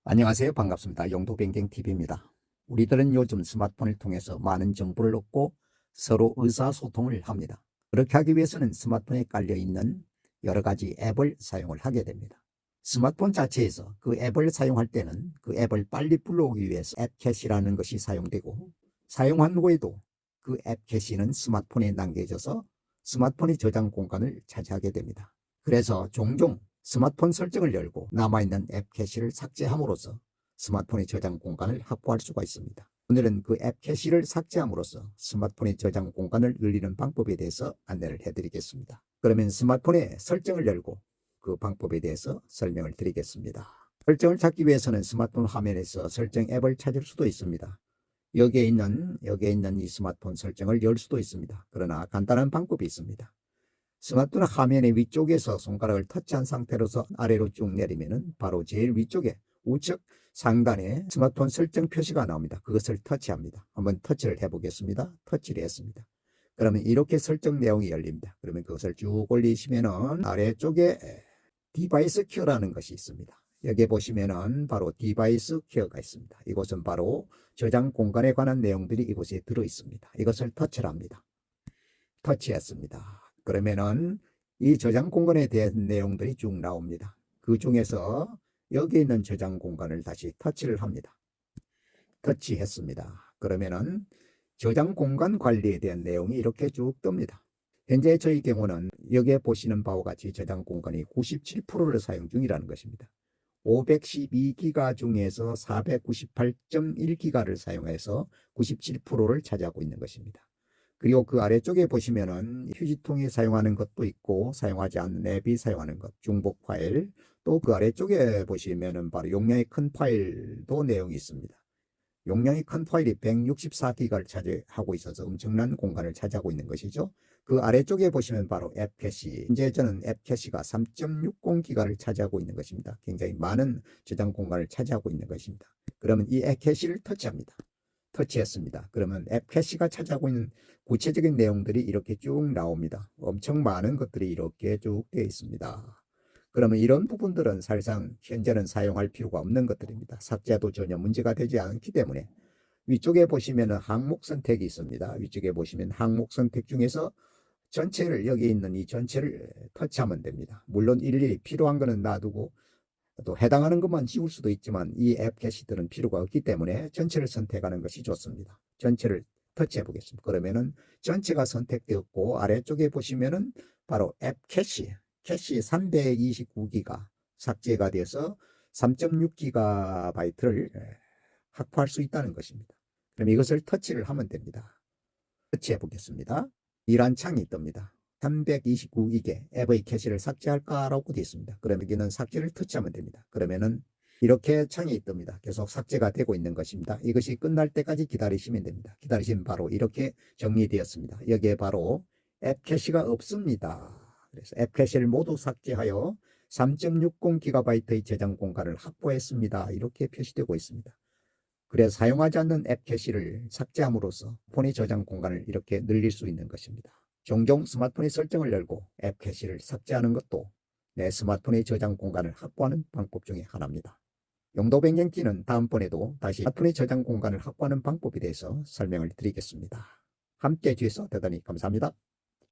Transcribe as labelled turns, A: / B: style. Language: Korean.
A: 안녕하세요. 반갑습니다. 영도뱅갱TV입니다. 우리들은 요즘 스마트폰을 통해서 많은 정보를 얻고 서로 의사소통을 합니다. 그렇게 하기 위해서는 스마트폰에 깔려있는 여러 가지 앱을 사용을 하게 됩니다. 스마트폰 자체에서 그 앱을 사용할 때는 그 앱을 빨리 불러오기 위해서 앱 캐시라는 것이 사용되고, 사용한 후에도 그 앱 캐시는 스마트폰에 남겨져서 스마트폰의 저장 공간을 차지하게 됩니다. 그래서 종종 스마트폰 설정을 열고 남아있는 앱 캐시를 삭제함으로써 스마트폰의 저장 공간을 확보할 수가 있습니다. 오늘은 그 앱 캐시를 삭제함으로써 스마트폰의 저장 공간을 늘리는 방법에 대해서 안내를 해드리겠습니다. 그러면 스마트폰의 설정을 열고 그 방법에 대해서 설명을 드리겠습니다. 설정을 찾기 위해서는 스마트폰 화면에서 설정 앱을 찾을 수도 있습니다. 여기에 있는 이 스마트폰 설정을 열 수도 있습니다. 그러나 간단한 방법이 있습니다. 스마트폰 화면의 위쪽에서 손가락을 터치한 상태로서 아래로 쭉 내리면 바로 제일 위쪽에 우측 상단에 스마트폰 설정 표시가 나옵니다. 그것을 터치합니다. 한번 터치를 해보겠습니다. 터치를 했습니다. 그러면 이렇게 설정 내용이 열립니다. 그러면 그것을 쭉 올리시면은 아래쪽에 디바이스 큐어라는 것이 있습니다. 여기 보시면은 바로 디바이스 큐어가 있습니다. 이곳은 바로 저장 공간에 관한 내용들이 이곳에 들어 있습니다. 이것을 터치를 합니다. 터치했습니다. 그러면은 이 저장 공간에 대한 내용들이 쭉 나옵니다. 그 중에서 여기 있는 저장 공간을 다시 터치를 합니다. 터치했습니다. 그러면은 저장 공간 관리에 대한 내용이 이렇게 쭉 뜹니다. 현재 저희 경우는 여기에 보시는 바와 같이 저장 공간이 97%를 사용 중이라는 것입니다. 512기가 중에서 498.1기가를 사용해서 97%를 차지하고 있는 것입니다. 그리고 그 아래쪽에 보시면은 휴지통이 사용하는 것도 있고 사용하지 않는 앱이 사용하는 것, 중복 파일, 또 그 아래쪽에 보시면은 바로 용량이 큰 파일도 내용이 있습니다. 용량이 큰 파일이 164기가를 차지하고 있어서 엄청난 공간을 차지하고 있는 것이죠. 그 아래쪽에 보시면 바로 앱 캐시, 현재 저는 앱 캐시가 3.60기가를 차지하고 있는 것입니다. 굉장히 많은 저장 공간을 차지하고 있는 것입니다. 그러면 이 앱 캐시를 터치합니다. 터치했습니다. 그러면 앱 캐시가 차지하고 있는 구체적인 내용들이 이렇게 쭉 나옵니다. 엄청 많은 것들이 이렇게 쭉 되어 있습니다. 그러면 이런 부분들은 사실상 현재는 사용할 필요가 없는 것들입니다. 삭제도 전혀 문제가 되지 않기 때문에 위쪽에 보시면 항목 선택이 있습니다. 위쪽에 보시면 항목 선택 중에서 전체를, 여기 있는 이 전체를 터치하면 됩니다. 물론 일일이 필요한 거는 놔두고 또 해당하는 것만 지울 수도 있지만 이 앱 캐시들은 필요가 없기 때문에 전체를 선택하는 것이 좋습니다. 전체를 터치해 보겠습니다. 그러면은 전체가 선택되었고 아래쪽에 보시면은 바로 앱 캐시 329기가 삭제가 돼서 3.6기가바이트를 확보할 수 있다는 것입니다. 그럼 이것을 터치를 하면 됩니다. 터치해 보겠습니다. 이란 창이 뜹니다. 329기계 앱의 캐시를 삭제할까라고 되어 있습니다. 그러면 여기는 삭제를 터치하면 됩니다. 그러면은 이렇게 창이 뜹니다. 계속 삭제가 되고 있는 것입니다. 이것이 끝날 때까지 기다리시면 됩니다. 기다리시면 바로 이렇게 정리되었습니다. 여기에 바로 앱 캐시가 없습니다. 그래서 앱 캐시를 모두 삭제하여 3.60GB의 저장 공간을 확보했습니다. 이렇게 표시되고 있습니다. 그래서 사용하지 않는 앱 캐시를 삭제함으로써 폰의 저장 공간을 이렇게 늘릴 수 있는 것입니다. 종종 스마트폰의 설정을 열고 앱 캐시를 삭제하는 것도 내 스마트폰의 저장 공간을 확보하는 방법 중에 하나입니다. 용도 변경기는 다음번에도 다시 스마트폰의 저장 공간을 확보하는 방법에 대해서 설명을 드리겠습니다. 함께해 주셔서 대단히 감사합니다.